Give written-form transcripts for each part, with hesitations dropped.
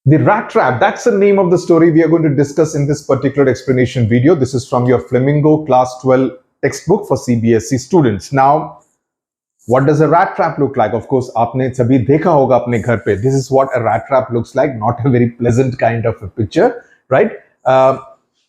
The rat trap, that's the name of the story we are going to discuss in this particular explanation video. This is from your Flamingo Class 12 textbook for CBSE students. Now, what does a rat trap look like? Of course, aapne sabhi dekha hoga apne ghar pe. This is what a rat trap looks like, not a very pleasant kind of a picture, right?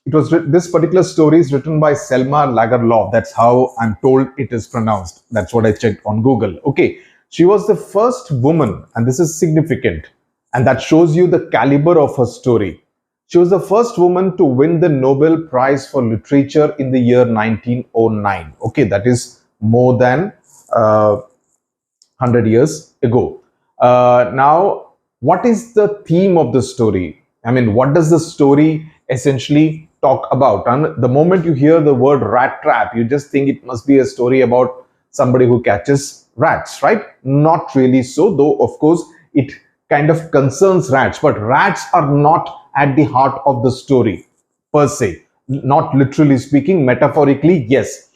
This particular story is written by Selma Lagerlof. That's how I'm told it is pronounced. That's what I checked on Google. Okay, she was the first woman, and this is significant, and that shows you the caliber of her story. She was the first woman to win the Nobel Prize for Literature in the year 1909. Okay, that is more than 100 years ago. Now, what is the theme of the story? I mean, what does the story essentially talk about? And the moment you hear the word rat trap, you just think it must be a story about somebody who catches rats, right? Not really so, though, of course, it kind of concerns rats, but rats are not at the heart of the story per se. Not literally speaking, metaphorically, yes.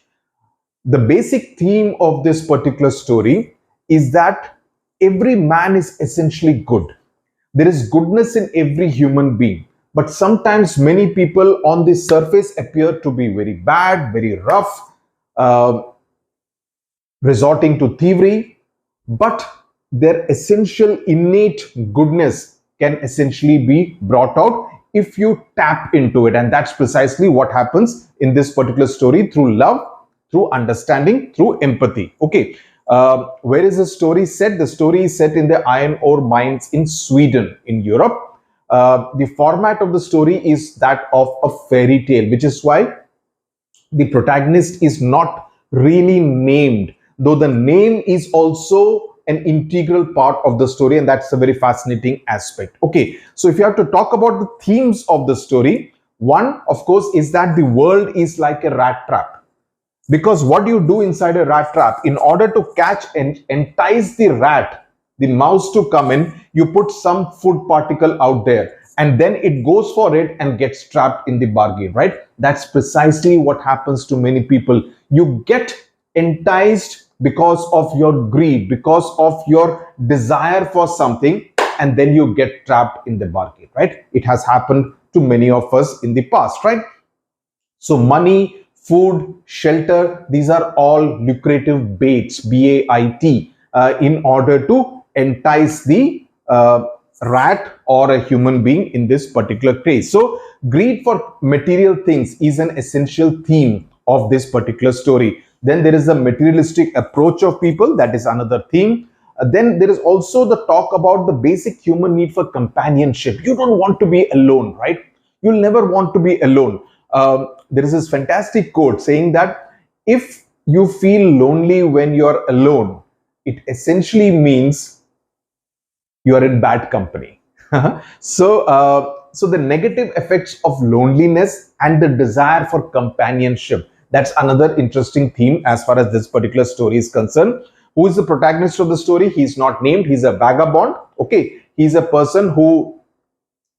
The basic theme of this particular story is that every man is essentially good. There is goodness in every human being, but sometimes many people on the surface appear to be very bad, very rough, resorting to thievery, but their essential innate goodness can essentially be brought out if you tap into it. And that's precisely what happens in this particular story, through love, through understanding, through empathy. Okay, where is the story set? The story is set in the iron ore mines in Sweden, in Europe. The format of the story is that of a fairy tale, which is why the protagonist is not really named, though the name is also an integral part of the story, and that's a very fascinating aspect. Okay, so if you have to talk about the themes of the story, one, of course, is that the world is like a rat trap. Because what do you do inside a rat trap? In order to catch and entice the rat, the mouse to come in, you put some food particle out there, and then it goes for it and gets trapped in the bargain, right? That's precisely what happens to many people. You get enticed because of your greed, because of your desire for something, and then you get trapped in the bargain, right? It has happened to many of us in the past, right? So money, food, shelter, these are all lucrative baits, B-A-I-T, in order to entice the rat or a human being in this particular case. So greed for material things is an essential theme of this particular story. Then there is the materialistic approach of people. That is another theme. Then there is also the talk about the basic human need for companionship. You don't want to be alone, right? You'll never want to be alone. There is this fantastic quote saying that if you feel lonely when you're alone, it essentially means you are in bad company. So the negative effects of loneliness and the desire for companionship, that's another interesting theme as far as this particular story is concerned. Who is the protagonist of the story? He's not named. He's a vagabond. Okay, he's a person who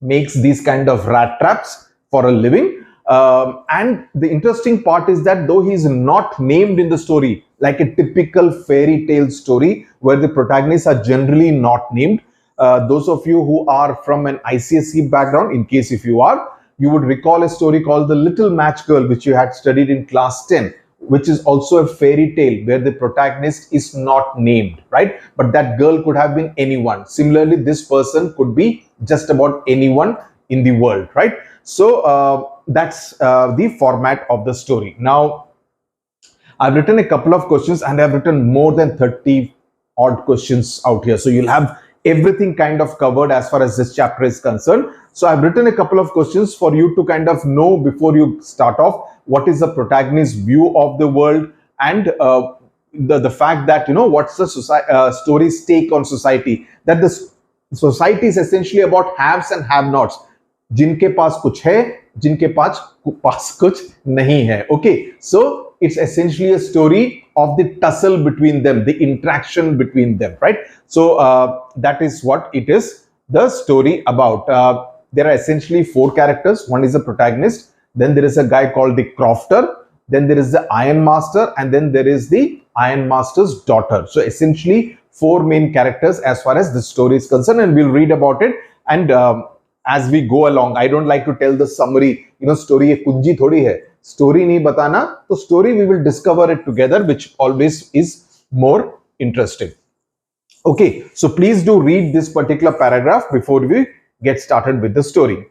makes these kind of rat traps for a living. And the interesting part is that though he's not named in the story, like a typical fairy tale story where the protagonists are generally not named, those of you who are from an ICSE background, in case if you are, you would recall a story called The Little Match Girl, which you had studied in class 10, which is also a fairy tale where the protagonist is not named, right? But that girl could have been anyone. Similarly, this person could be just about anyone in the world, right? So that's the format of the story. Now, I've written a couple of questions, and I've written more than 30 odd questions out here. So you'll have everything kind of covered as far as this chapter is concerned. So I've written a couple of questions for you to kind of know before you start off what is the protagonist's view of the world, and the fact that, you know, what's the story's take on society, that the society is essentially about haves and have-nots. Jinke paas kuch hai, jinke paas kuch nahi hai. Okay, so it's essentially a story of the tussle between them, the interaction between them, right? So that is what it is, the story about. There are essentially four characters. One is the protagonist, then there is a guy called the crofter, then there is the Ironmaster, and then there is the Ironmaster's daughter. So essentially four main characters as far as the story is concerned, and we'll read about it. And as we go along. I don't like to tell the summary. Story एक कुंजी थोड़ी है. Story नहीं बताना. तो story we will discover it together, which always is more interesting. Okay, so please do read this particular paragraph before we get started with the story.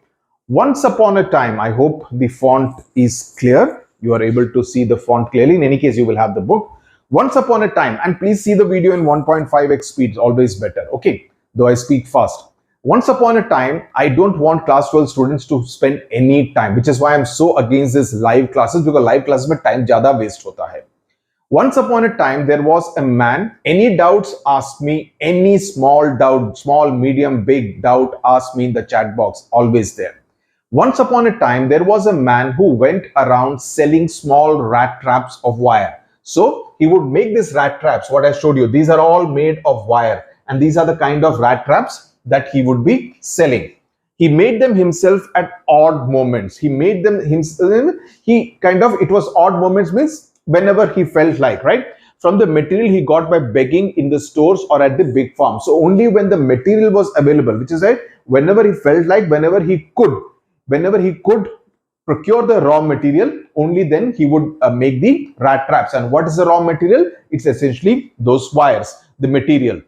Once upon a time, I hope the font is clear. You are able to see the font clearly. In any case, you will have the book. Once upon a time, and please see the video in 1.5x speed, always better. Okay, though I speak fast. Once upon a time, I don't want class 12 students to spend any time, which is why I'm so against this live classes, because live classes mein time zyada waste hota hai. Once upon a time, there was a man. Any doubts, ask me. Any small doubt, small, medium, big doubt, ask me in the chat box. Always there. Once upon a time, there was a man who went around selling small rat traps of wire. So he would make these rat traps, what I showed you. These are all made of wire. And these are the kind of rat traps that he would be selling. He made them himself at odd moments. He made them himself. It was odd moments means whenever he felt like, right? From the material he got by begging in the stores or at the big farm. So only when the material was available, which is right, whenever he felt like, whenever he could procure the raw material, only then he would make the rat traps. And what is the raw material? It's essentially those wires, the material.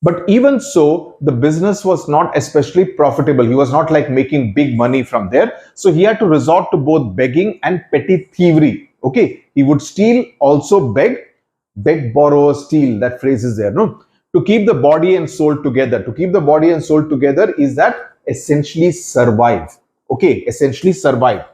But even so, the business was not especially profitable. He was not like making big money from there. So he had to resort to both begging and petty thievery. Okay, he would steal, also beg, borrow, steal. That phrase is there, no? To keep the body and soul together. To keep the body and soul together is that essentially survive. Okay, essentially survive.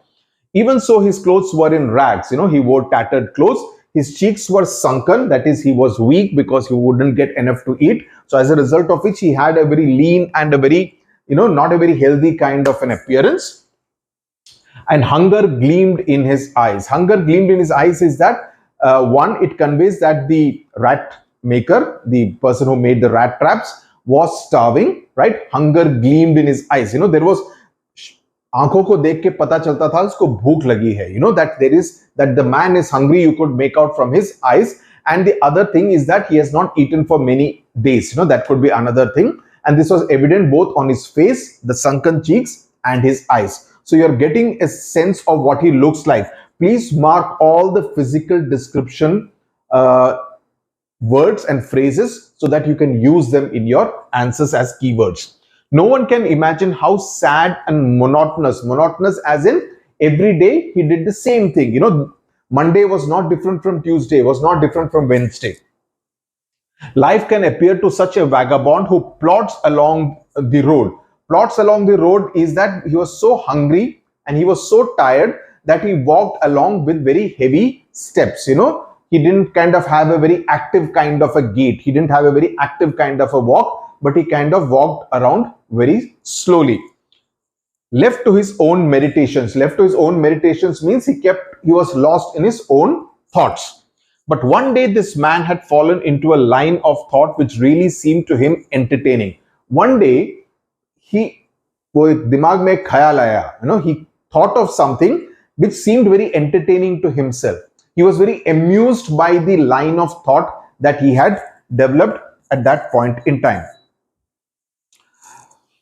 Even so, his clothes were in rags. He wore tattered clothes. His cheeks were sunken. That is, he was weak because he wouldn't get enough to eat. So as a result of which, he had a very lean and a very, not a very healthy kind of an appearance. And hunger gleamed in his eyes. Hunger gleamed in his eyes is that, one, it conveys that the rat maker, the person who made the rat traps, was starving, right? Hunger gleamed in his eyes. There was, आंखों को देख के पता चलता था उसको भूख लगी है. That the man is hungry, you could make out from his eyes. And the other thing is that he has not eaten for many days. That could be another thing. And this was evident both on his face, the sunken cheeks, and his eyes. So you're getting a sense of what he looks like. Please mark all the physical description words and phrases so that you can use them in your answers as keywords. No one can imagine how sad and monotonous as in every day he did the same thing. Monday was not different from Tuesday, was not different from Wednesday. Life can appear to such a vagabond who plods along the road. Plods along the road is that he was so hungry and he was so tired that he walked along with very heavy steps. He didn't kind of have a very active kind of a gait. He didn't have a very active kind of a walk, but he kind of walked around very slowly. Left to his own meditations. Left to his own meditations means he was lost in his own thoughts. But one day this man had fallen into a line of thought which really seemed to him entertaining. One day, वो दिमाग में एक ख्याल आया, he thought of something which seemed very entertaining to himself. He was very amused by the line of thought that he had developed at that point in time.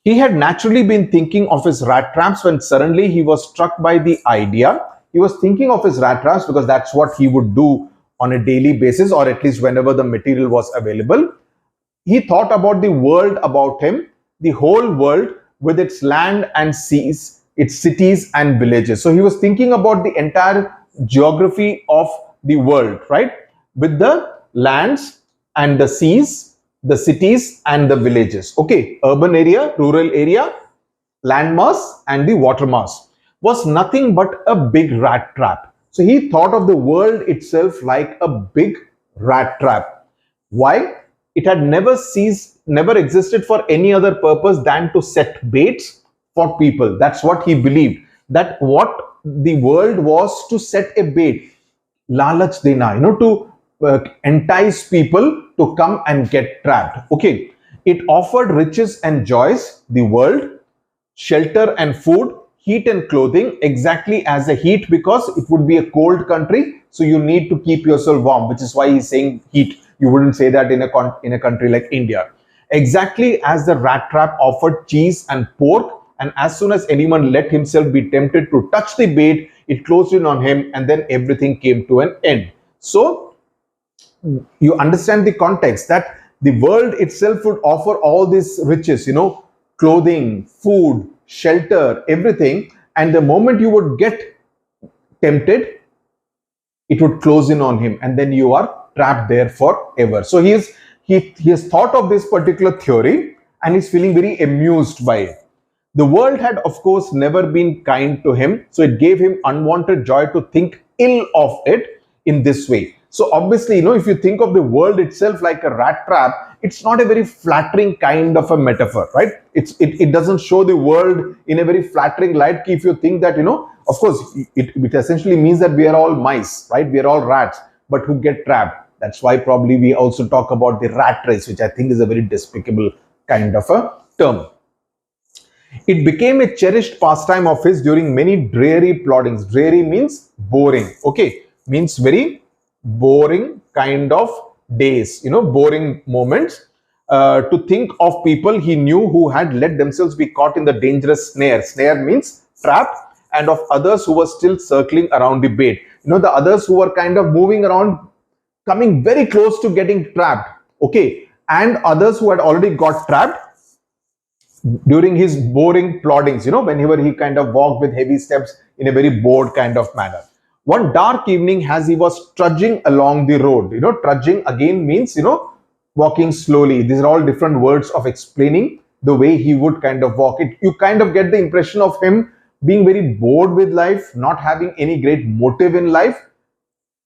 He had naturally been thinking of his rat traps when suddenly he was struck by the idea. He was thinking of his rat traps because that's what he would do on a daily basis, or at least whenever the material was available. He thought about the world about him, the whole world with its land and seas, its cities and villages. So he was thinking about the entire geography of the world, right? With the lands and the seas, the cities and the villages. Okay, urban area, rural area, land mass and the water mass was nothing but a big rat trap. So he thought of the world itself like a big rat trap. Why? It had never existed for any other purpose than to set baits for people. That's what he believed. That what the world was to set a bait. Lalach dena, to entice people to come and get trapped. Okay. It offered riches and joys, the world, shelter and food, heat and clothing, exactly as a heat, because it would be a cold country. So you need to keep yourself warm, which is why he's saying heat. You wouldn't say that in a country like India. Exactly as the rat trap offered cheese and pork, and as soon as anyone let himself be tempted to touch the bait, it closed in on him, and then everything came to an end. So you understand the context that the world itself would offer all these riches, clothing, food, shelter, everything, and the moment you would get tempted, it would close in on him, and then you are trapped there forever. So he has thought of this particular theory, and he's feeling very amused by it. The world had, of course, never been kind to him, so it gave him unwanted joy to think ill of it in this way. So obviously, if you think of the world itself like a rat trap, it's not a very flattering kind of a metaphor, right? It doesn't show the world in a very flattering light. If you think that, of course, it essentially means that we are all mice, right? We are all rats, but who get trapped. That's why probably we also talk about the rat race, which I think is a very despicable kind of a term. It became a cherished pastime of his during many dreary ploddings. Dreary means boring, okay? Means very boring kind of days, boring moments. To think of people he knew who had let themselves be caught in the dangerous snare. Snare means trap, and of others who were still circling around the bait. The others who were kind of moving around, coming very close to getting trapped, okay? And others who had already got trapped during his boring ploddings, whenever he kind of walked with heavy steps in a very bored kind of manner. One dark evening, as he was trudging along the road, trudging again means, walking slowly. These are all different words of explaining the way he would kind of walk. You kind of get the impression of him being very bored with life, not having any great motive in life.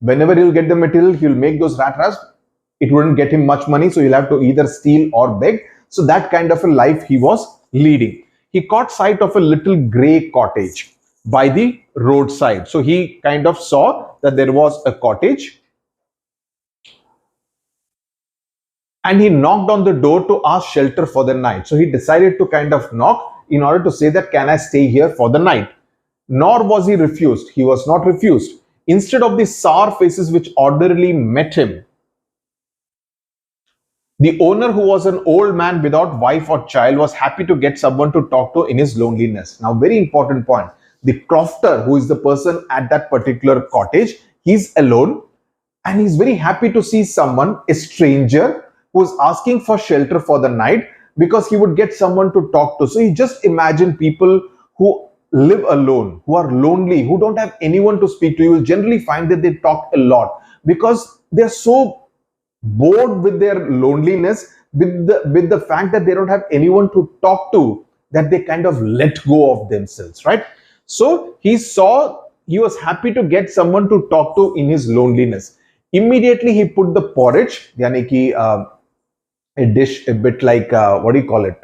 Whenever he'll get the material, he'll make those rat traps. It wouldn't get him much money, so he'll have to either steal or beg. So that kind of a life he was leading. He caught sight of a little grey cottage by the roadside. So he kind of saw that there was a cottage, and he knocked on the door to ask shelter for the night. So he decided to kind of knock in order to say that, can I stay here for the night? Nor was he refused. He was not refused. Instead of the sour faces which ordinarily met him, the owner, who was an old man without wife or child, was happy to get someone to talk to in his loneliness. Now, very important point. The crofter, who is the person at that particular cottage, he's alone, and he's very happy to see someone, a stranger, who is asking for shelter for the night, because he would get someone to talk to. So you just imagine people who live alone, who are lonely, who don't have anyone to speak to. You will generally find that they talk a lot because they're so bored with their loneliness, with the fact that they don't have anyone to talk to, that they kind of let go of themselves, right? So he was happy to get someone to talk to in his loneliness. Immediately he put the porridge, yani ki, a dish a bit like what do you call it,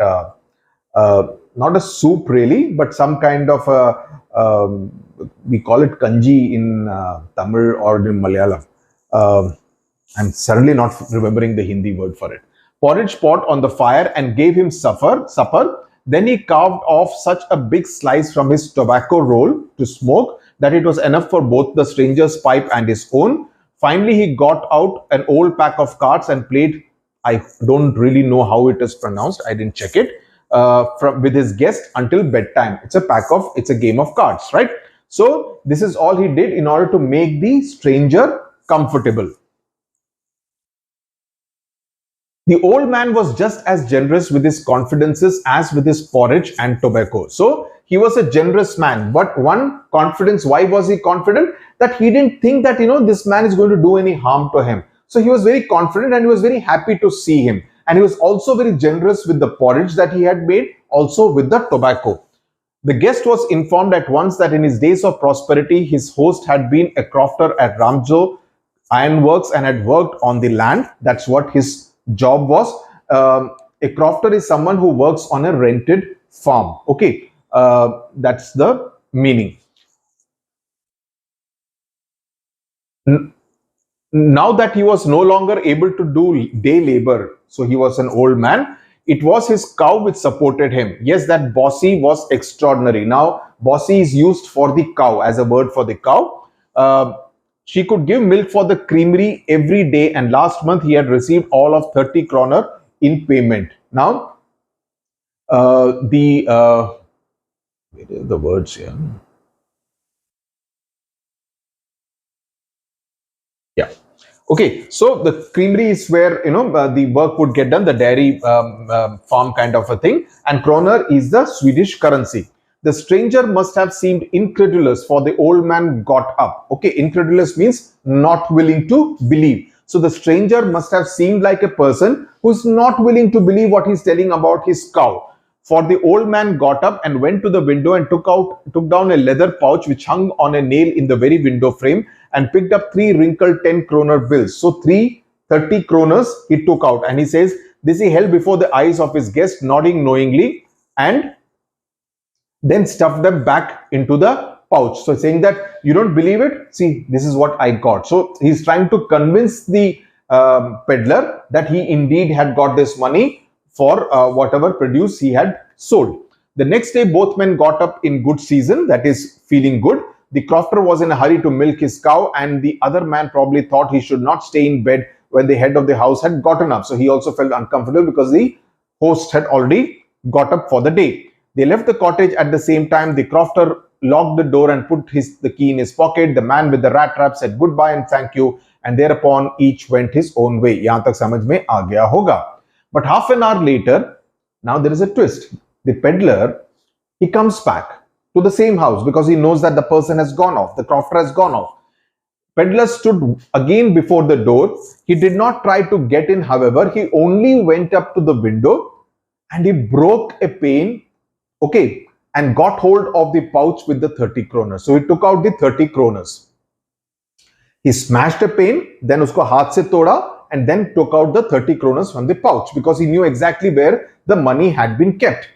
not a soup really, but some kind of we call it kanji in Tamil or in Malayalam. I'm certainly not remembering the Hindi word for it. Porridge pot on the fire and gave him supper. Then he carved off such a big slice from his tobacco roll to smoke that it was enough for both the stranger's pipe and his own. Finally, he got out an old pack of cards and played, I don't really know how it is pronounced, I didn't check it, with his guest until bedtime. It's a game of cards, right? So this is all he did in order to make the stranger comfortable. The old man was just as generous with his confidences as with his porridge and tobacco. So he was a generous man. But one confidence, why was he confident? That he didn't think that, this man is going to do any harm to him. So he was very confident and he was very happy to see him. And he was also very generous with the porridge that he had made, also with the tobacco. The guest was informed at once that in his days of prosperity, his host had been a crofter at Ramjo Ironworks and had worked on the land. That's what his job was. A crofter is someone who works on a rented farm. Okay, that's the meaning. Now that he was no longer able to do day labor, so he was an old man, it was his cow which supported him. Yes, that bossy was extraordinary. Now, bossy is used for the cow, as a word for the cow. She could give milk for the creamery every day, and last month he had received all of 30 kroner in payment. Now, the words here. Yeah. Okay. So the creamery is where the work would get done, the dairy farm kind of a thing, and kroner is the Swedish currency. The stranger must have seemed incredulous, for the old man got up. Okay, incredulous means not willing to believe. So the stranger must have seemed like a person who's not willing to believe what he's telling about his cow. For the old man got up and went to the window and took down a leather pouch which hung on a nail in the very window frame, and picked up three wrinkled 10 kroner bills. So three 30 kroners he took out, and he says this he held before the eyes of his guest, nodding knowingly, and then stuffed them back into the pouch. So saying that you don't believe it, see, this is what I got. So he's trying to convince the peddler that he indeed had got this money for whatever produce he had sold. The next day, both men got up in good season, that is, feeling good. The crofter was in a hurry to milk his cow, and the other man probably thought he should not stay in bed when the head of the house had gotten up. So he also felt uncomfortable because the host had already got up for the day. They left the cottage at the same time. The crofter locked the door and put the key in his pocket. The man with the rat trap said goodbye and thank you, and thereupon each went his own way. Yahan tak samajh mein aa gaya hoga. But half an hour later, now there is a twist. The peddler, he comes back to the same house because he knows that the person has gone off, the crofter has gone off. Peddler stood again before the door. He did not try to get in, however. He only went up to the window and he broke a pane, okay, and got hold of the pouch with the 30 kroners. So he took out the 30 kroners. He smashed a pane, then usko haath se toda, and then took out the 30 kroners from the pouch because he knew exactly where the money had been kept.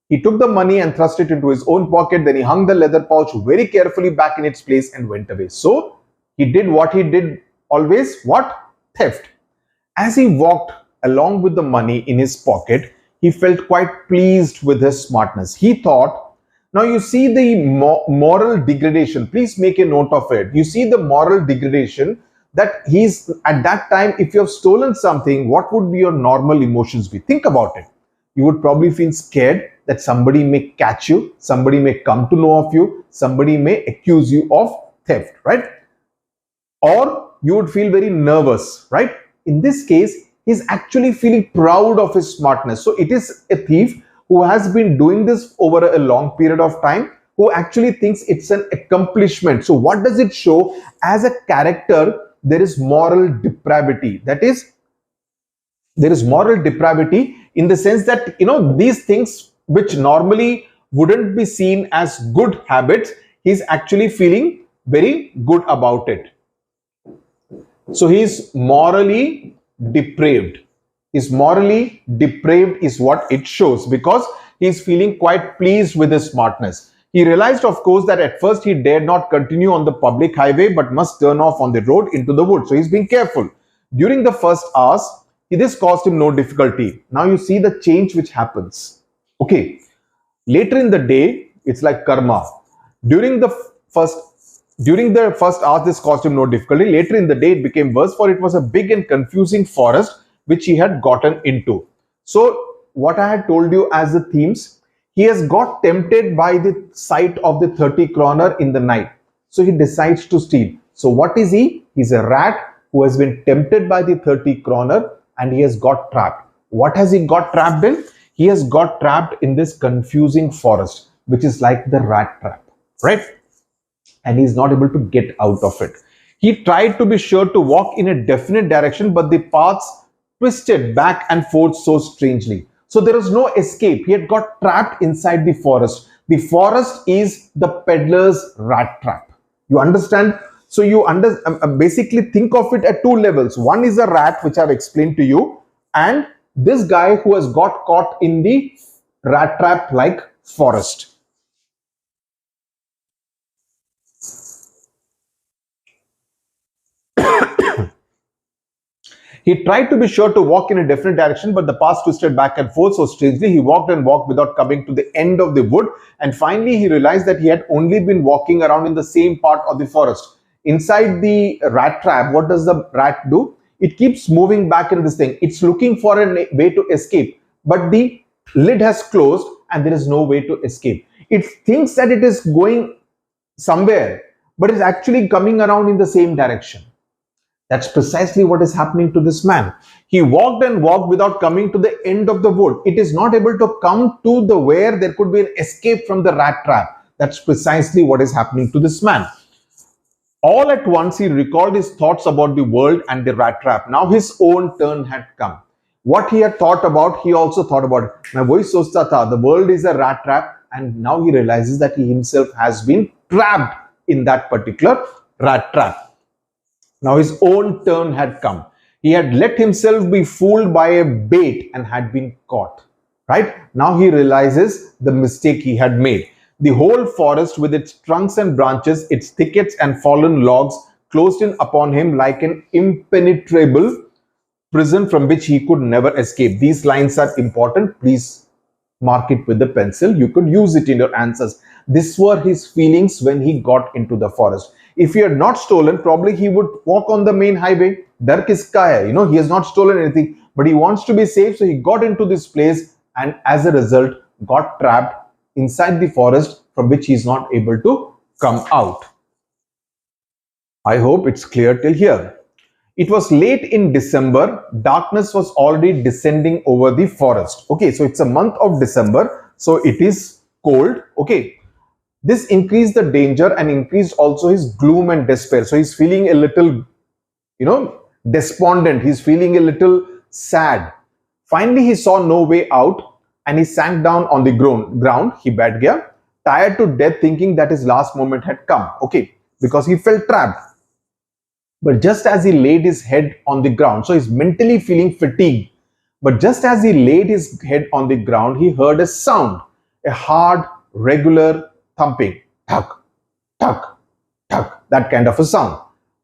He took the money and thrust it into his own pocket. Then he hung the leather pouch very carefully back in its place and went away. So he did what he did always, what? Theft. As he walked along with the money in his pocket, he felt quite pleased with his smartness. He thought, now you see the moral degradation. Please make a note of it. You see the moral degradation that he's at that time, if you have stolen something, what would be your normal emotions be? Think about it. You would probably feel scared that somebody may catch you, somebody may come to know of you, somebody may accuse you of theft, right? Or you would feel very nervous, right? In this case, he's actually feeling proud of his smartness. So it is a thief who has been doing this over a long period of time, who actually thinks it's an accomplishment. So what does it show? As a character, there is moral depravity. That is, there is moral depravity in the sense that, these things which normally wouldn't be seen as good habits, he's actually feeling very good about it. So he's morally depraved. He's morally depraved is what it shows, because he's feeling quite pleased with his smartness. He realized, of course, that at first he dared not continue on the public highway but must turn off on the road into the woods. So he's being careful. During the first hours, this caused him no difficulty. Now you see the change which happens. Okay. Later in the day, it's like karma. During the first hour, this caused him no difficulty. Later in the day, it became worse, for it was a big and confusing forest which he had gotten into. So what I had told you as the themes, he has got tempted by the sight of the 30 kroner in the night. So he decides to steal. So what is he? He's a rat who has been tempted by the 30 kroner and he has got trapped. What has he got trapped in? He has got trapped in this confusing forest, which is like the rat trap, right? And he's not able to get out of it. He tried to be sure to walk in a definite direction, but the paths twisted back and forth so strangely. So there was no escape. He had got trapped inside the forest. The forest is the peddler's rat trap. You understand? So you basically think of it at two levels. One is a rat, which I've explained to you, and this guy who has got caught in the rat trap like forest. He tried to be sure to walk in a definite direction, but the path twisted back and forth so strangely. He walked and walked without coming to the end of the wood, and finally he realized that he had only been walking around in the same part of the forest. Inside the rat trap, what does the rat do? It keeps moving back in this thing. It's looking for a way to escape, but the lid has closed and there is no way to escape. It thinks that it is going somewhere, but it's actually coming around in the same direction. That's precisely what is happening to this man. He walked and walked without coming to the end of the wood. It is not able to come to the where there could be an escape from the rat trap. That's precisely what is happening to this man. All at once, he recalled his thoughts about the world and the rat trap. Now his own turn had come. What he had thought about, he also thought about it. मैं वही सोचता था, the world is a rat trap, and now he realizes that he himself has been trapped in that particular rat trap. Now his own turn had come. He had let himself be fooled by a bait and had been caught. Right? Now he realizes the mistake he had made. The whole forest with its trunks and branches, its thickets and fallen logs closed in upon him like an impenetrable prison from which he could never escape. These lines are important. Please mark it with the pencil. You could use it in your answers. These were his feelings when he got into the forest. If he had not stolen, probably he would walk on the main highway. Dar kiska hai? He has not stolen anything, but he wants to be safe. So he got into this place and as a result got trapped inside the forest from which he is not able to come out. I hope it's clear till here. It was late in December. Darkness was already descending over the forest. Okay, so it's a month of December. So it is cold. Okay. This increased the danger and increased also his gloom and despair. So he's feeling a little, despondent. He's feeling a little sad. Finally, he saw no way out and he sank down on the ground. He bad gaya, tired to death, thinking that his last moment had come. Okay, because he felt trapped. But just as he laid his head on the ground, so he's mentally feeling fatigued. But just as he laid his head on the ground, he heard a sound, a hard, regular thumping, thug, thug, thug, that kind of a sound.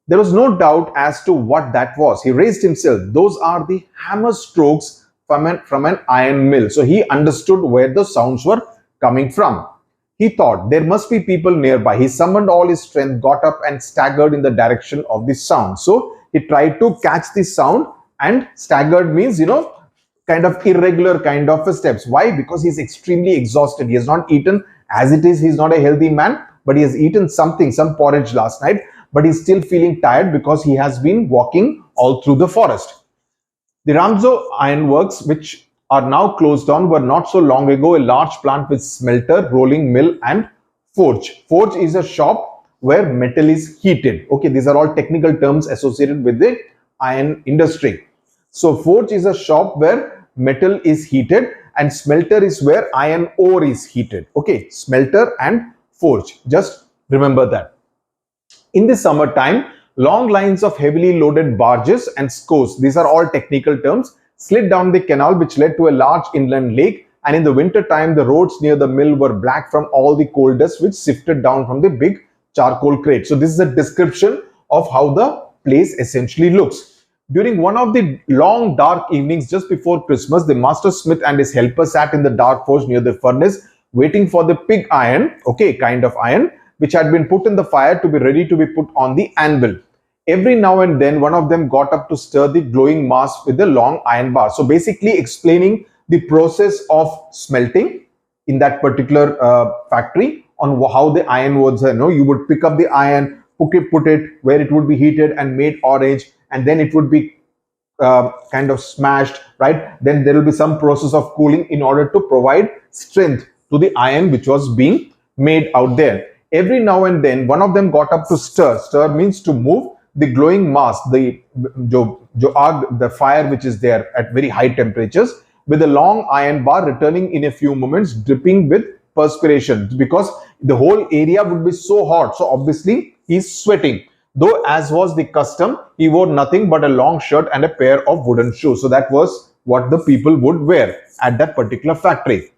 There was no doubt as to what that was. He raised himself. Those are the hammer strokes from an iron mill. So he understood where the sounds were coming from. He thought there must be people nearby. He summoned all his strength, got up and staggered in the direction of the sound. So he tried to catch the sound, and staggered means, kind of irregular kind of steps. Why? Because he's extremely exhausted. He has not eaten. As it is, he's not a healthy man, but he has eaten something, some porridge last night, but he's still feeling tired because he has been walking all through the forest. The Ramzo ironworks, which are now closed down, were not so long ago a large plant with smelter, rolling mill and forge. Forge is a shop where metal is heated. Okay, these are all technical terms associated with the iron industry. So forge is a shop where metal is heated, and smelter is where iron ore is heated. Okay, smelter and forge. Just remember that. In the summertime, long lines of heavily loaded barges and scows, these are all technical terms, slid down the canal which led to a large inland lake, and in the winter time the roads near the mill were black from all the coal dust which sifted down from the big charcoal crate. So this is a description of how the place essentially looks. During one of the long dark evenings just before Christmas, the master smith and his helper sat in the dark forge near the furnace waiting for the pig iron, okay, kind of iron, which had been put in the fire to be ready to be put on the anvil. Every now and then one of them got up to stir the glowing mass with the long iron bar. So basically explaining the process of smelting in that particular factory, on how the iron was, you would pick up the iron, put it where it would be heated and made orange, and then it would be kind of smashed, right? Then there will be some process of cooling in order to provide strength to the iron which was being made out there. Every now and then one of them got up to stir. Stir means to move the glowing mass, the fire which is there at very high temperatures, with a long iron bar, returning in a few moments dripping with perspiration, because the whole area would be so hot. So obviously he's sweating. Though, as was the custom, he wore nothing but a long shirt and a pair of wooden shoes. So that was what the people would wear at that particular factory.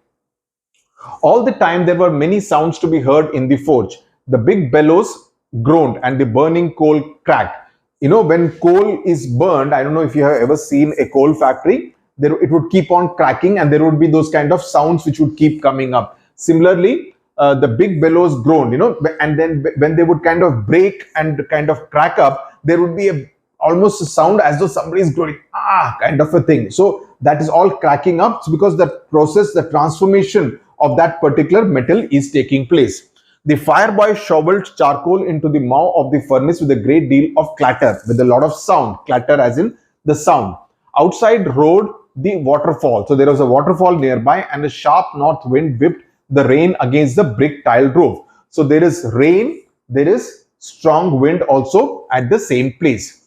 All the time there were many sounds to be heard in the forge. The big bellows groaned and the burning coal cracked. When coal is burned, I don't know if you have ever seen a coal factory, it would keep on cracking and there would be those kind of sounds which would keep coming up. Similarly, the big bellows groaned, and then when they would kind of break and kind of crack up, there would be a almost sound as though somebody is growing, kind of a thing. So that is all cracking up because the process, the transformation of that particular metal is taking place. The fireboy shoveled charcoal into the mouth of the furnace with a great deal of clatter, with a lot of sound. Clatter as in the sound. Outside roared the waterfall. So there was a waterfall nearby, and a sharp north wind whipped the rain against the brick tiled roof. So there is rain, there is strong wind also at the same place.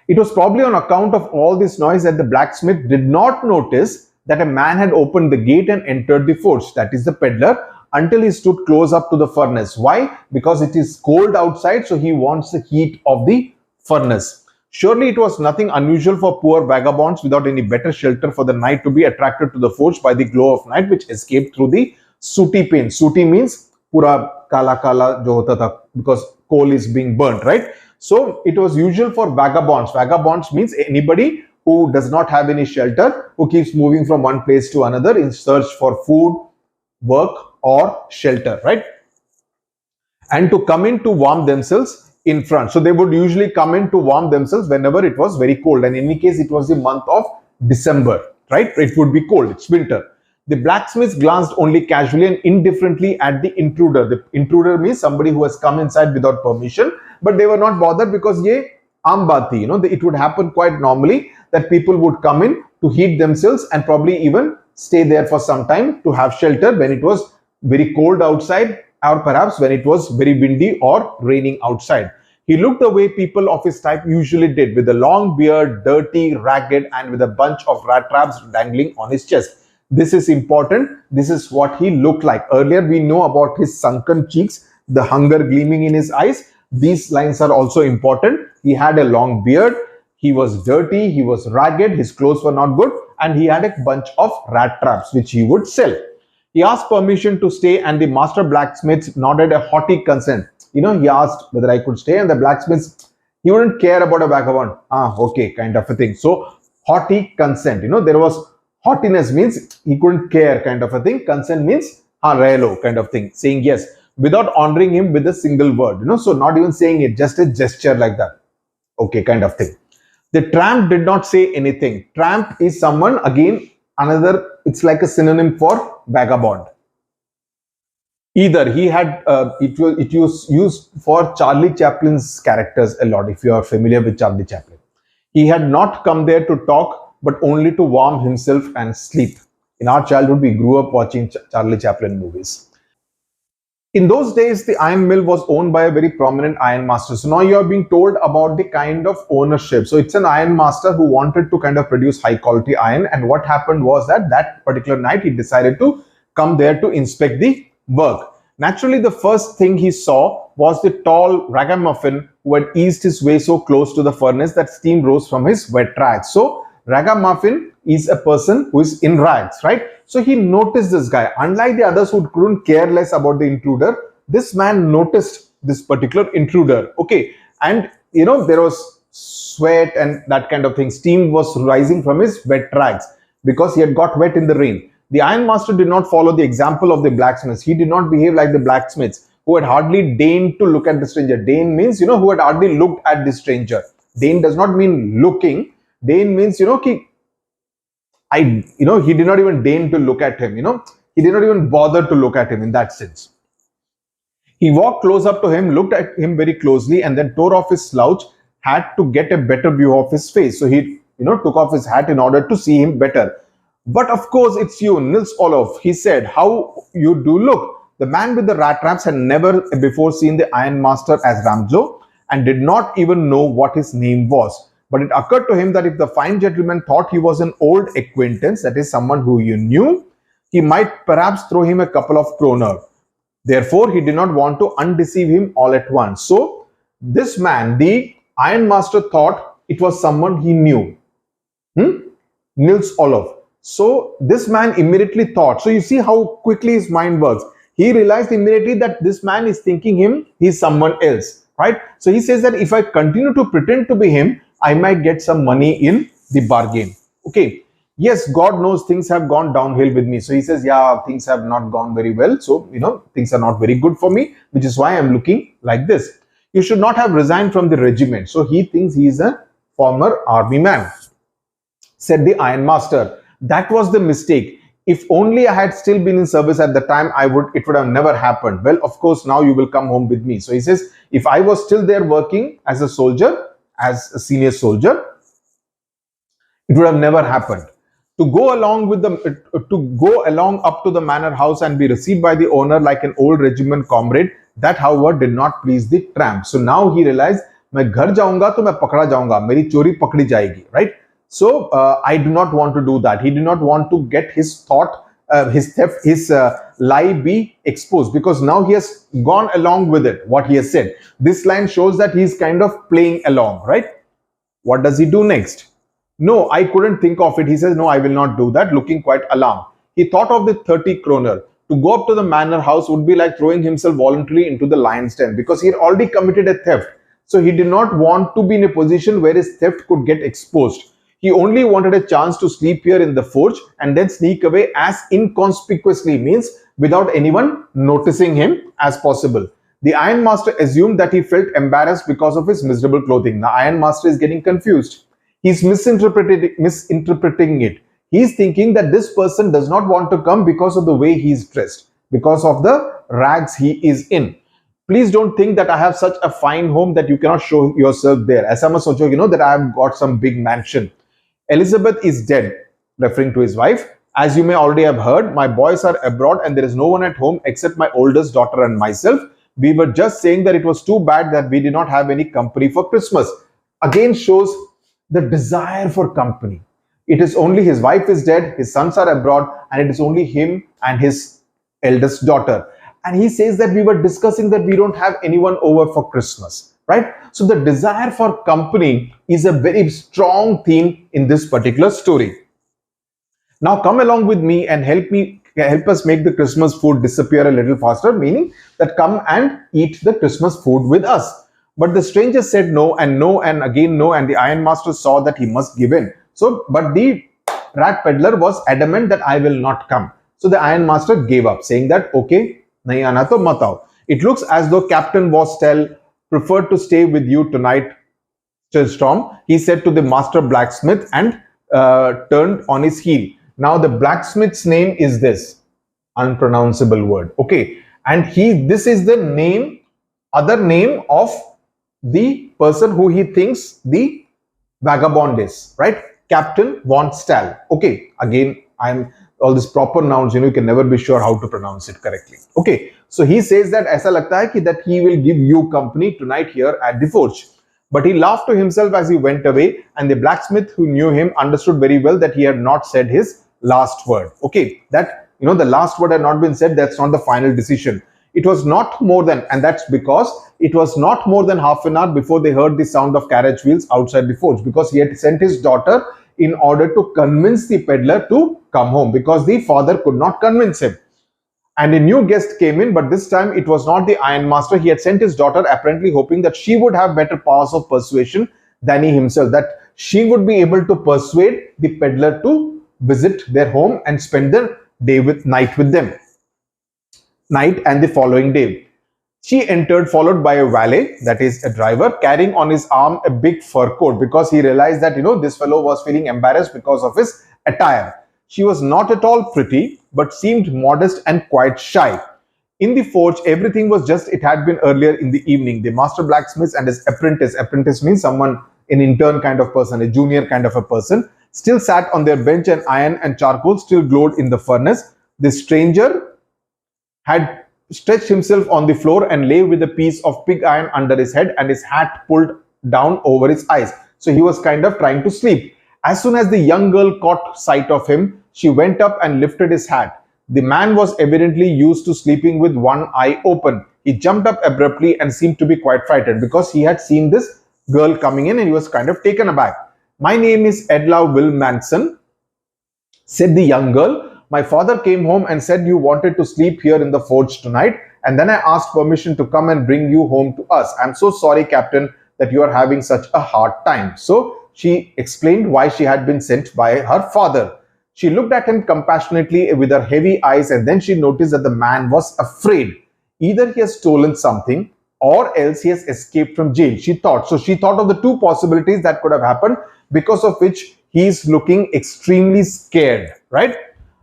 It was probably on account of all this noise that the blacksmith did not notice that a man had opened the gate and entered the forge, that is the peddler, until he stood close up to the furnace. Why? Because it is cold outside, so he wants the heat of the furnace. Surely it was nothing unusual for poor vagabonds without any better shelter for the night to be attracted to the forge by the glow of night which escaped through the sooty pane. Sooty means pura kala kala jo hota tha, because coal is being burnt, right? So it was usual for vagabonds. Vagabonds means anybody who does not have any shelter, who keeps moving from one place to another in search for food, work, or shelter, right? And to come in to warm themselves in front. So they would usually come in to warm themselves whenever it was very cold. And in any case, it was the month of December, right? It would be cold, it's winter. The blacksmiths glanced only casually and indifferently at the intruder. The intruder means somebody who has come inside without permission, but they were not bothered because ye aam baat thi, it would happen quite normally that people would come in to heat themselves and probably even stay there for some time to have shelter when it was very cold outside, or perhaps when it was very windy or raining outside. He looked the way people of his type usually did, with a long beard, dirty, ragged, and with a bunch of rat traps dangling on his chest. This is important. This is what he looked like. Earlier, we know about his sunken cheeks, the hunger gleaming in his eyes. These lines are also important. He had a long beard. He was dirty. He was ragged. His clothes were not good. And he had a bunch of rat traps, which he would sell. He asked permission to stay, and the master blacksmith nodded a haughty consent. He asked whether I could stay, and the blacksmith, he wouldn't care about a vagabond. Okay, kind of a thing. So, haughty consent. There was haughtiness means he couldn't care, kind of a thing. Consent means relo, kind of thing, saying yes without honoring him with a single word. So not even saying it, just a gesture like that. Okay, kind of thing. The tramp did not say anything. Tramp is someone, again, another, it's like a synonym for vagabond. Either he had, it was used for Charlie Chaplin's characters a lot, if you are familiar with Charlie Chaplin. He had not come there to talk, but only to warm himself and sleep. In our childhood, we grew up watching Charlie Chaplin movies. In those days, the iron mill was owned by a very prominent ironmaster. So now you are being told about the kind of ownership. So it's an ironmaster who wanted to kind of produce high quality iron. And what happened was that particular night, he decided to come there to inspect the work. Naturally, the first thing he saw was the tall ragamuffin who had eased his way so close to the furnace that steam rose from his wet rags. So ragamuffin is a person who is in rags, right? So he noticed this guy. Unlike the others who couldn't care less about the intruder, this man noticed this particular intruder. Okay, and there was sweat and that kind of thing. Steam was rising from his wet rags because he had got wet in the rain. The ironmaster did not follow the example of the blacksmiths. He did not behave like the blacksmiths who had hardly deigned to look at the stranger. Deign means, who had hardly looked at the stranger. Deign does not mean looking. Deign means, he did not even deign to look at him, he did not even bother to look at him in that sense. He walked close up to him, looked at him very closely, and then tore off his slouch hat to get a better view of his face. So he, took off his hat in order to see him better. But of course, it's you, Nils Olof, he said, how you do look. The man with the rat traps had never before seen the ironmaster as Ramjo and did not even know what his name was. But it occurred to him that if the fine gentleman thought he was an old acquaintance, that is someone who you knew, he might perhaps throw him a couple of kroner. Therefore, he did not want to undeceive him all at once. So, this man, the ironmaster, thought it was someone he knew. Nils Olof. So, this man immediately thought. So, you see how quickly his mind works. He realized immediately that this man is thinking he's someone else, right? So, he says that if I continue to pretend to be him, I might get some money in the bargain. Okay. Yes, God knows things have gone downhill with me. So he says, yeah, things have not gone very well. So, things are not very good for me, which is why I'm looking like this. You should not have resigned from the regiment. So he thinks he is a former army man. Said the Ironmaster, that was the mistake. If only I had still been in service at the time, it would have never happened. Well, of course, now you will come home with me. So he says, if I was still there working as a soldier, as a senior soldier, it would have never happened. To go along up to the manor house and be received by the owner like an old regiment comrade, that however did not please the tramp. So now he realized, मैं घर जाऊंगा तो मैं पकड़ा जाऊंगा, मेरी चोरी पकड़ी जाएगी, right? So I do not want to do that. He did not want to get his his theft, his lie be exposed, because now he has gone along with it, what he has said. This line shows that he's kind of playing along, right? What does he do next? No, I couldn't think of it. He says, no, I will not do that, looking quite alarmed. He thought of the 30 kroner. To go up to the manor house would be like throwing himself voluntarily into the lion's den, because he had already committed a theft. So he did not want to be in a position where his theft could get exposed. He only wanted a chance to sleep here in the forge and then sneak away as inconspicuously, means without anyone noticing him, as possible. The Ironmaster assumed that he felt embarrassed because of his miserable clothing. The Ironmaster is getting confused. He's misinterpreting it. He's thinking that this person does not want to come because of the way he's dressed, because of the rags he is in. Please don't think that I have such a fine home that you cannot show yourself there. Aisa mat socho, that I have got some big mansion. Elizabeth is dead, referring to his wife. As you may already have heard, my boys are abroad and there is no one at home except my oldest daughter and myself. We were just saying that it was too bad that we did not have any company for Christmas. Again shows the desire for company. It is only his wife is dead, his sons are abroad, and it is only him and his eldest daughter. And he says that we were discussing that we don't have anyone over for Christmas, right? So the desire for company is a very strong theme in this particular story. Now come along with me and help us make the Christmas food disappear a little faster, meaning that come and eat the Christmas food with us. But the stranger said no and again no, and the Ironmaster saw that he must give in. So, but the rat peddler was adamant that I will not come. So the Ironmaster gave up, saying that okay, nahi aana to mat aao. It looks as though Captain Vostell preferred to stay with you tonight, Storm, he said to the master blacksmith, and turned on his heel. Now the blacksmith's name is this unpronounceable word, okay, and this is the other name of the person who he thinks the vagabond is, right? Captain Von Stahl. Okay, again, all these proper nouns, you can never be sure how to pronounce it correctly. Okay, so he says that aisa lagta hai ki that he will give you company tonight here at the forge. But he laughed to himself as he went away, and the blacksmith who knew him understood very well that he had not said his last word. Okay, that the last word had not been said. That's not the final decision. It was not more than, and that's because it was not more than half an hour before they heard the sound of carriage wheels outside the forge, because he had sent his daughter in order to convince the peddler to come home, because the father could not convince him. And a new guest came in, but this time it was not the Ironmaster. He had sent his daughter, apparently hoping that she would have better powers of persuasion than he himself, that she would be able to persuade the peddler to visit their home and spend the night with them. Night and the following day. She entered, followed by a valet, that is a driver, carrying on his arm a big fur coat, because he realized that this fellow was feeling embarrassed because of his attire. She was not at all pretty, but seemed modest and quite shy. In the forge, everything was just it had been earlier in the evening. The master blacksmith and his apprentice means someone, an intern kind of person, a junior kind of a person, still sat on their bench, and iron and charcoal still glowed in the furnace. The stranger had stretched himself on the floor and lay with a piece of pig iron under his head and his hat pulled down over his eyes. So he was kind of trying to sleep. As soon as the young girl caught sight of him, she went up and lifted his hat. The man was evidently used to sleeping with one eye open. He jumped up abruptly and seemed to be quite frightened, because he had seen this girl coming in and he was kind of taken aback. My name is Edla Wilmanson, said the young girl. My father came home and said you wanted to sleep here in the forge tonight, and then I asked permission to come and bring you home to us. I'm so sorry, Captain, that you are having such a hard time. So she explained why she had been sent by her father. She looked at him compassionately with her heavy eyes, and then she noticed that the man was afraid. Either he has stolen something, or else he has escaped from jail. She thought. So she thought of the two possibilities that could have happened, because of which he is looking extremely scared, right?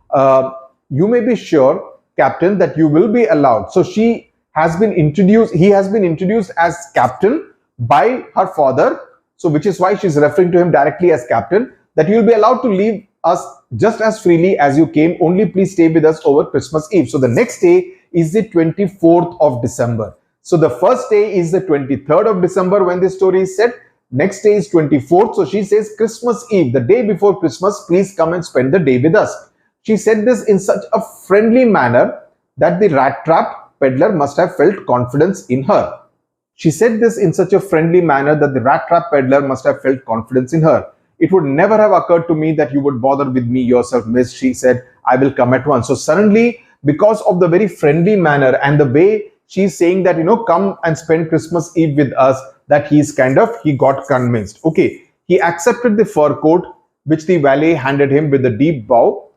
Uh, you may be sure, Captain, that you will be allowed. So she has been introduced, he has been introduced as Captain by her father. So which is why she's referring to him directly as Captain, that you will be allowed to leave us just as freely as you came. Only please stay with us over Christmas Eve. So the next day is the 24th of December. So the first day is the 23rd of December when this story is set. Next day is 24th. So she says Christmas Eve, the day before Christmas, please come and spend the day with us. She said this in such a friendly manner that the Rattrap peddler must have felt confidence in her. She said this in such a friendly manner that the Rattrap peddler must have felt confidence in her. It would never have occurred to me that you would bother with me yourself, miss. She said, I will come at once. So suddenly, because of the very friendly manner and the way she's saying that, come and spend Christmas Eve with us, that he got convinced. Okay, he accepted the fur coat, which the valet handed him with a deep bow,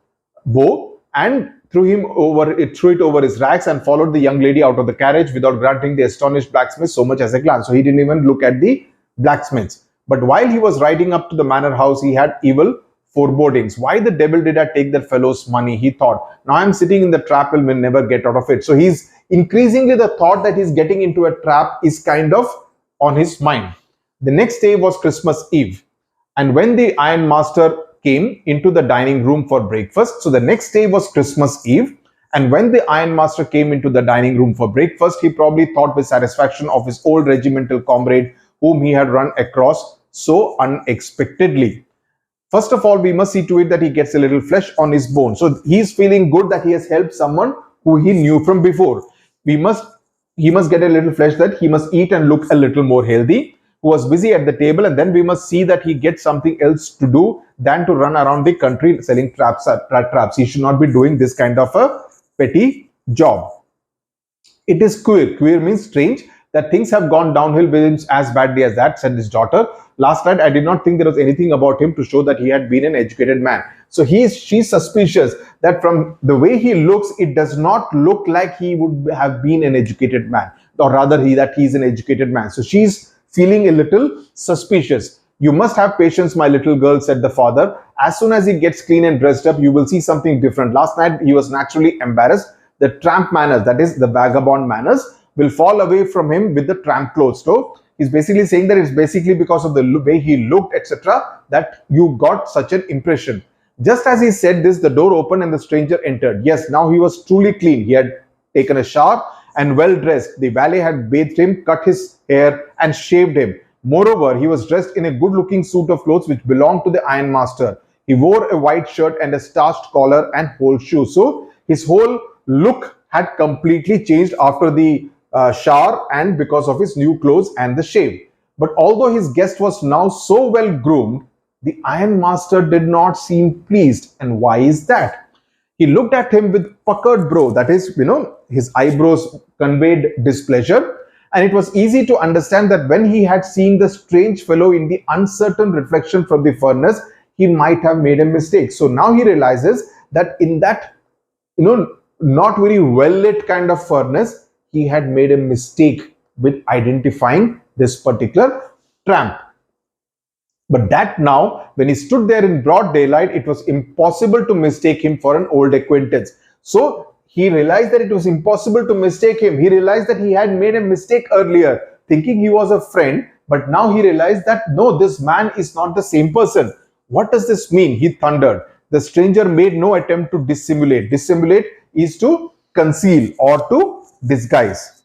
and threw it over his racks, and followed the young lady out of the carriage without granting the astonished blacksmith so much as a glance. So he didn't even look at the blacksmiths. But while he was riding up to the manor house, he had evil forebodings. Why the devil did I take that fellow's money? He thought. Now I'm sitting in the trap and will never get out of it. So he's increasingly, the thought that he's getting into a trap is kind of on his mind. The next day was Christmas Eve. And when the Ironmaster came into the dining room for breakfast, so the next day was Christmas Eve. And when the Ironmaster came into the dining room for breakfast, he probably thought with satisfaction of his old regimental comrade whom he had run across so unexpectedly. First of all, we must see to it that he gets a little flesh on his bone. So he's feeling good that he has helped someone who he knew from before. He must get a little flesh, that he must eat and look a little more healthy, who was busy at the table, and then we must see that he gets something else to do than to run around the country selling traps. He should not be doing this kind of a petty job. It is queer. Queer means strange, that things have gone downhill with him as badly as that, said his daughter. Last night, I did not think there was anything about him to show that he had been an educated man. So she's suspicious that from the way he looks, it does not look like he would have been an educated man, or rather that he's an educated man. So she's feeling a little suspicious. You must have patience, my little girl, said the father. As soon as he gets clean and dressed up, you will see something different. Last night, he was naturally embarrassed. The tramp manners, that is the vagabond manners, will fall away from him with the tramp clothes. So he's basically saying that it's basically because of the way he looked, etc., that you got such an impression. Just as he said this, the door opened and the stranger entered. Yes, now he was truly clean. He had taken a shower and well dressed. The valet had bathed him, cut his hair, and shaved him. Moreover, he was dressed in a good-looking suit of clothes which belonged to the Ironmaster. He wore a white shirt and a starched collar and whole shoes. So his whole look had completely changed after the shower and because of his new clothes and the shave. But although his guest was now so well groomed, the Ironmaster did not seem pleased. And why is that? He looked at him with puckered brow, that is, his eyebrows conveyed displeasure. And it was easy to understand that when he had seen the strange fellow in the uncertain reflection from the furnace, he might have made a mistake. So now he realizes that in that, not very well lit kind of furnace, he had made a mistake with identifying this particular tramp. But that now, when he stood there in broad daylight, it was impossible to mistake him for an old acquaintance. So he realized that it was impossible to mistake him. He realized that he had made a mistake earlier, thinking he was a friend. But now he realized that no, this man is not the same person. What does this mean? He thundered. The stranger made no attempt to dissimulate. Dissimulate is to conceal or to disguise.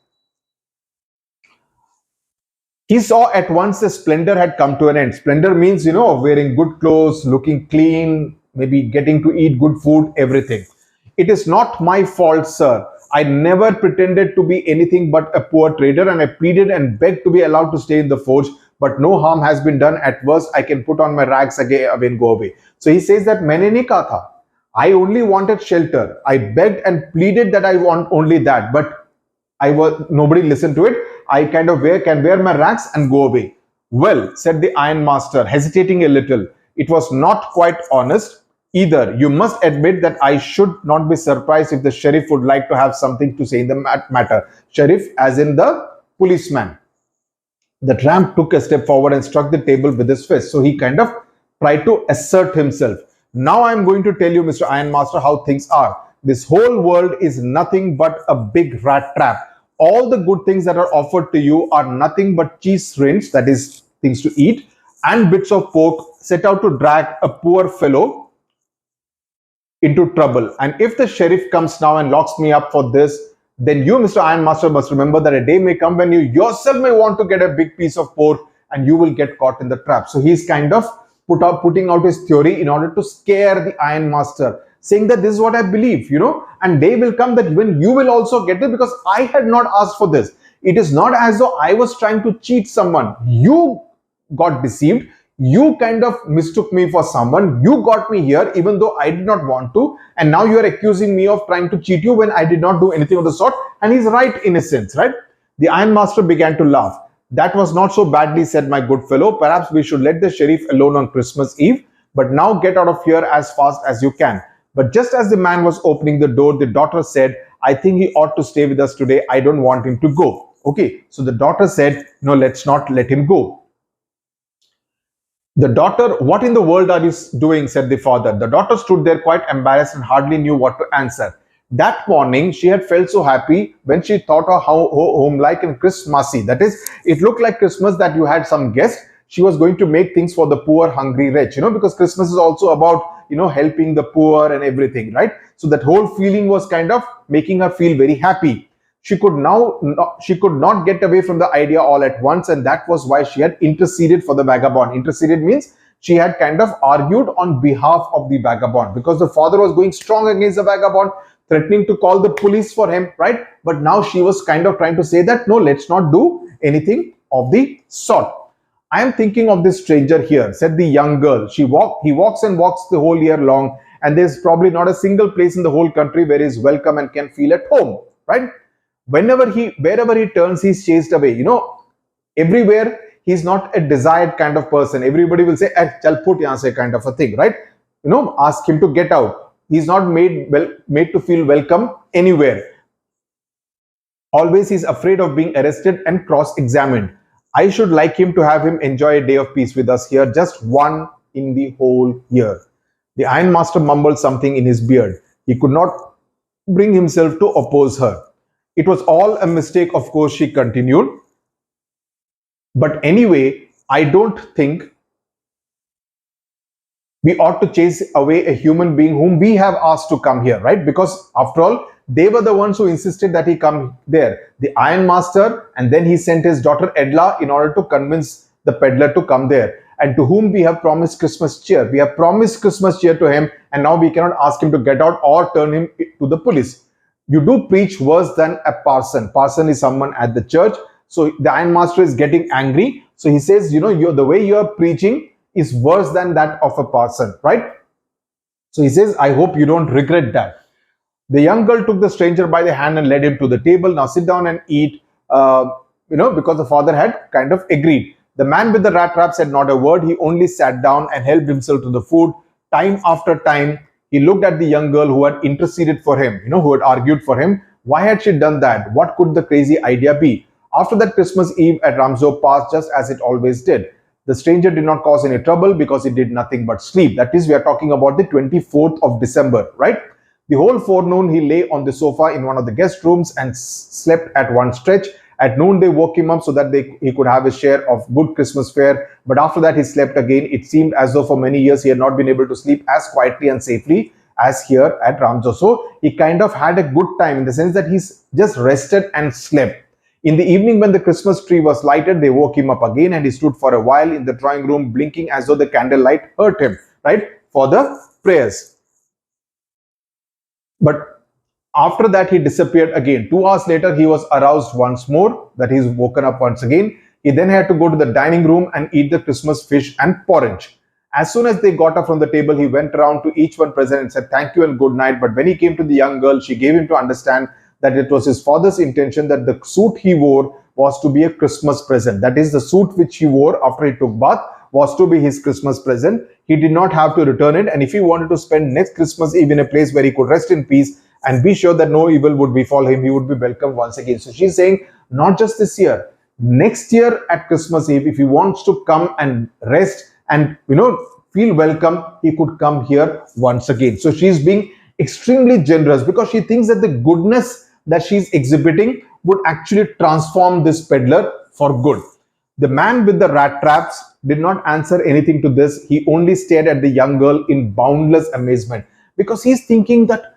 He saw at once the splendor had come to an end. Splendor means, wearing good clothes, looking clean, maybe getting to eat good food, everything. It is not my fault, sir. I never pretended to be anything but a poor trader, and I pleaded and begged to be allowed to stay in the forge, but no harm has been done. At worst, I can put on my rags again and go away. So he says that maine nahi kaha tha. I only wanted shelter. I begged and pleaded that I want only that, but nobody listened to it. I can wear my rags and go away. Well, said the Ironmaster, hesitating a little, it was not quite honest either. You must admit that I should not be surprised if the sheriff would like to have something to say in the matter. Sheriff as in the policeman. The tramp took a step forward and struck the table with his fist. So he kind of tried to assert himself. Now I'm going to tell you, Mr. Ironmaster, how things are. This whole world is nothing but a big rat trap. All the good things that are offered to you are nothing but cheese rinds, that is things to eat, and bits of pork set out to drag a poor fellow into trouble. And if the sheriff comes now and locks me up for this, then you, Mr. Ironmaster, must remember that a day may come when you yourself may want to get a big piece of pork and you will get caught in the trap. So he's kind of putting out his theory in order to scare the Ironmaster, saying that this is what I believe, and day will come that even you will also get it, because I had not asked for this. It is not as though I was trying to cheat someone. You got deceived. You kind of mistook me for someone. You got me here even though I did not want to. And now you are accusing me of trying to cheat you when I did not do anything of the sort. And he's right in a sense, right? The Ironmaster began to laugh. That was not so badly said, my good fellow. Perhaps we should let the sheriff alone on Christmas Eve. But now get out of here as fast as you can. But just as the man was opening the door, the daughter said, I think he ought to stay with us today. I don't want him to go. Okay, so the daughter said, no, let's not let him go. The daughter, what in the world are you doing? Said the father. The daughter stood there quite embarrassed and hardly knew what to answer. That morning, she had felt so happy when she thought of how home-like and Christmassy. That is, it looked like Christmas that you had some guest. She was going to make things for the poor, hungry, rich, because Christmas is also about, helping the poor and everything, right? So that whole feeling was kind of making her feel very happy. She could not get away from the idea all at once, and that was why she had interceded for the vagabond. Interceded means she had kind of argued on behalf of the vagabond, because the father was going strong against the vagabond, threatening to call the police for him, right? But now she was kind of trying to say that, no, let's not do anything of the sort. I am thinking of this stranger here, said the young girl. He walks and walks the whole year long, and there's probably not a single place in the whole country where he's welcome and can feel at home, right? Wherever he turns, he's chased away. Everywhere he's not a desired kind of person. Everybody will say, chal put yahan se, kind of a thing, right? Ask him to get out. He's not made to feel welcome anywhere. Always he's afraid of being arrested and cross-examined. I should like him to have him enjoy a day of peace with us here, just one in the whole year. The Ironmaster mumbled something in his beard. He could not bring himself to oppose her. It was all a mistake, of course, she continued. But anyway, I don't think we ought to chase away a human being whom we have asked to come here, right? Because after all, they were the ones who insisted that he come there. The Ironmaster, and then he sent his daughter Edla in order to convince the peddler to come there. And to whom we have promised Christmas cheer. We have promised Christmas cheer to him, and now we cannot ask him to get out or turn him to the police. You do preach worse than a parson. Parson is someone at the church. So the Ironmaster is getting angry. So he says, the way you are preaching is worse than that of a parson, right? So he says, I hope you don't regret that. The young girl took the stranger by the hand and led him to the table. Now sit down and eat, because the father had kind of agreed. The man with the rat trap said not a word. He only sat down and helped himself to the food. Time after time, he looked at the young girl who had interceded for him, who had argued for him. Why had she done that? What could the crazy idea be? After that Christmas Eve at Ramzo passed just as it always did. The stranger did not cause any trouble because he did nothing but sleep. That is, we are talking about the 24th of December, right? The whole forenoon he lay on the sofa in one of the guest rooms and slept at one stretch. At noon they woke him up so that he could have a share of good Christmas fare. But after that he slept again. It seemed as though for many years he had not been able to sleep as quietly and safely as here at Ramzo. So he kind of had a good time in the sense that he's just rested and slept. In the evening when the Christmas tree was lighted, they woke him up again and he stood for a while in the drawing room blinking as though the candlelight hurt him, right, for the prayers. But after that he disappeared again. 2 hours later he was aroused once more, that he's woken up once again. He then had to go to the dining room and eat the Christmas fish and porridge. As soon as they got up from the table, he went around to each one present and said thank you and good night. But when he came to the young girl, she gave him to understand that it was his father's intention that the suit he wore was to be a Christmas present. That is, the suit which he wore after he took bath was to be his Christmas present. He did not have to return it, and if he wanted to spend next Christmas Eve in a place where he could rest in peace and be sure that no evil would befall him. He would be welcome once again. So she's saying, not just this year, next year at Christmas Eve, if he wants to come and rest and feel welcome, he could come here once again. So she's being extremely generous because she thinks that the goodness that she's exhibiting would actually transform this peddler for good. The man with the rat traps did not answer anything to this. He only stared at the young girl in boundless amazement because he's thinking that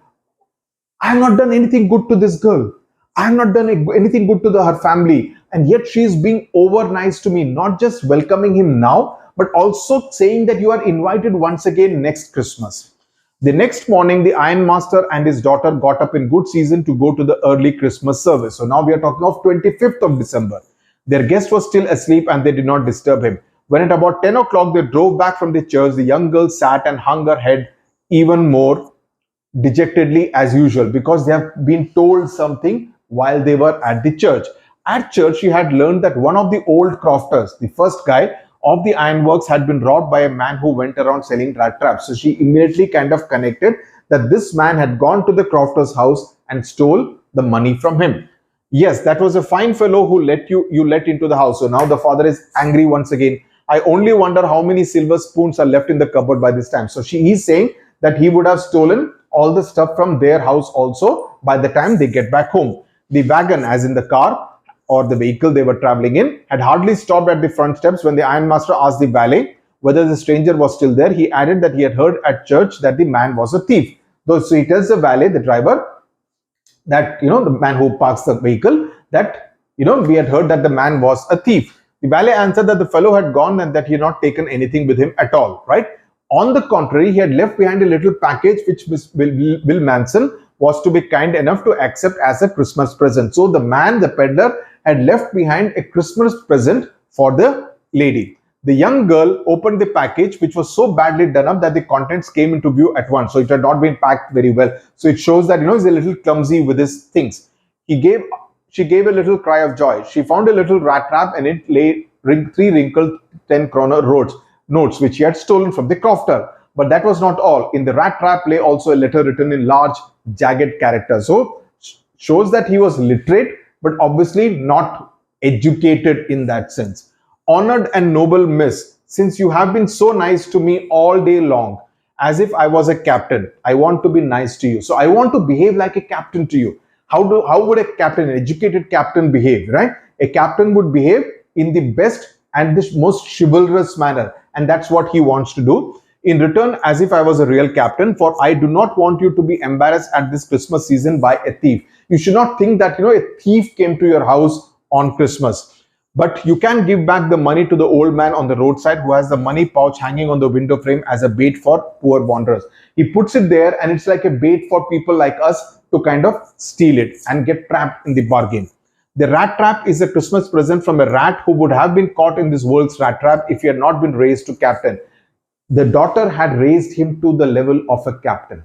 I have not done anything good to this girl. I have not done anything good to her family. And yet she is being over nice to me, not just welcoming him now, but also saying that you are invited once again next Christmas. The next morning, the Ironmaster and his daughter got up in good season to go to the early Christmas service. So now we are talking of 25th of December. Their guest was still asleep and they did not disturb him. When at about 10 o'clock they drove back from the church, the young girl sat and hung her head even more dejectedly as usual because they have been told something while they were at the church. At church, she had learned that one of the old crofters, the first guy of the ironworks, had been robbed by a man who went around selling rat traps. So she immediately kind of connected that this man had gone to the crofter's house and stole the money from him. Yes, that was a fine fellow who you let into the house. So now the father is angry once again. I only wonder how many silver spoons are left in the cupboard by this time. So he's saying that he would have stolen all the stuff from their house also by the time they get back home. The wagon, as in the car or the vehicle they were traveling in, had hardly stopped at the front steps when the ironmaster asked the valet whether the stranger was still there. He added that he had heard at church that the man was a thief. So he tells the valet, the driver, that the man who parks the vehicle, that we had heard that the man was a thief. The valet answered that the fellow had gone and that he had not taken anything with him at all, right? On the contrary, he had left behind a little package which Bill Manson was to be kind enough to accept as a Christmas present. So the man, the peddler, had left behind a Christmas present for the lady. The young girl opened the package, which was so badly done up that the contents came into view at once. So it had not been packed very well. So it shows that he's a little clumsy with his things. She gave a little cry of joy. She found a little rat trap and it lay 3 wrinkled 10 kroner notes which he had stolen from the crofter. But that was not all. In the rat trap lay also a letter written in large, jagged characters. So shows that he was literate, but obviously not educated in that sense. Honored and noble miss, since you have been so nice to me all day long, as if I was a captain, I want to be nice to you. So I want to behave like a captain to you. How would a captain, an educated captain, behave, right? A captain would behave in the best and the most chivalrous manner, and that's what he wants to do. In return, as if I was a real captain, for I do not want you to be embarrassed at this Christmas season by a thief. You should not think that a thief came to your house on Christmas. But you can give back the money to the old man on the roadside who has the money pouch hanging on the window frame as a bait for poor wanderers. He puts it there and it's like a bait for people like us to kind of steal it and get trapped in the bargain. The rat trap is a Christmas present from a rat who would have been caught in this world's rat trap if he had not been raised to captain. The daughter had raised him to the level of a captain.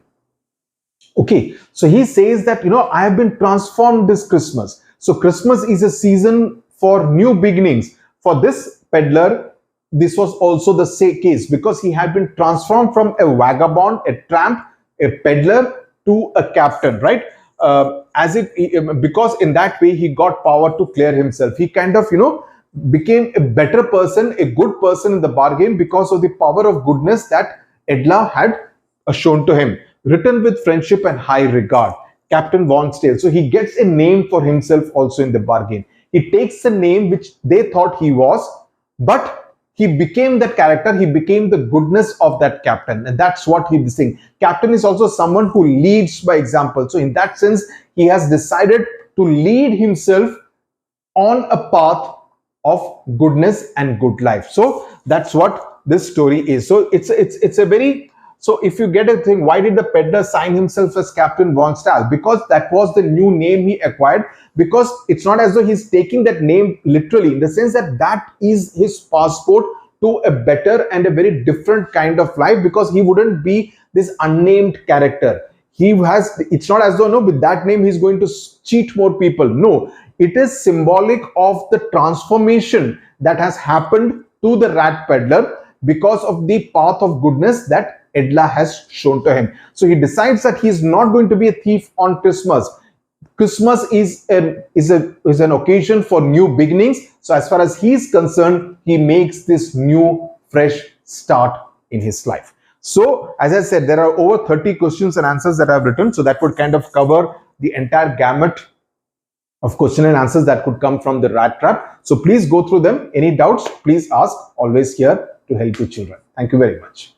Okay, so he says that, I have been transformed this Christmas. So Christmas is a season for new beginnings. For this peddler, this was also the same case because he had been transformed from a vagabond, a tramp, a peddler to a captain, right? Because in that way he got power to clear himself. He kind of, became a better person, a good person in the bargain because of the power of goodness that Edla had shown to him. Written with friendship and high regard, Captain Wonsdale. So he gets a name for himself also in the bargain. He takes a name which they thought he was, but he became that character. He became the goodness of that captain. And that's what he's saying. Captain is also someone who leads by example. So in that sense, he has decided to lead himself on a path of goodness and good life. So that's what this story is. So it's a very, so if you get a thing, why did the peddler sign himself as Captain Wonsdale? Because that was the new name he acquired. Because it's not as though he's taking that name literally, in the sense that that is his passport to a better and a very different kind of life, because he wouldn't be this unnamed character. It's not as though, with that name he's going to cheat more people. No, it is symbolic of the transformation that has happened to the rat peddler because of the path of goodness that Edla has shown to him. So he decides that he is not going to be a thief on Christmas. Christmas is an occasion for new beginnings. So as far as he is concerned, he makes this new fresh start in his life. So as I said, there are over 30 questions and answers that I have written. So that would kind of cover the entire gamut of question and answers that could come from the Rattrap. So please go through them. Any doubts, please ask. Always here to help you children. Thank you very much.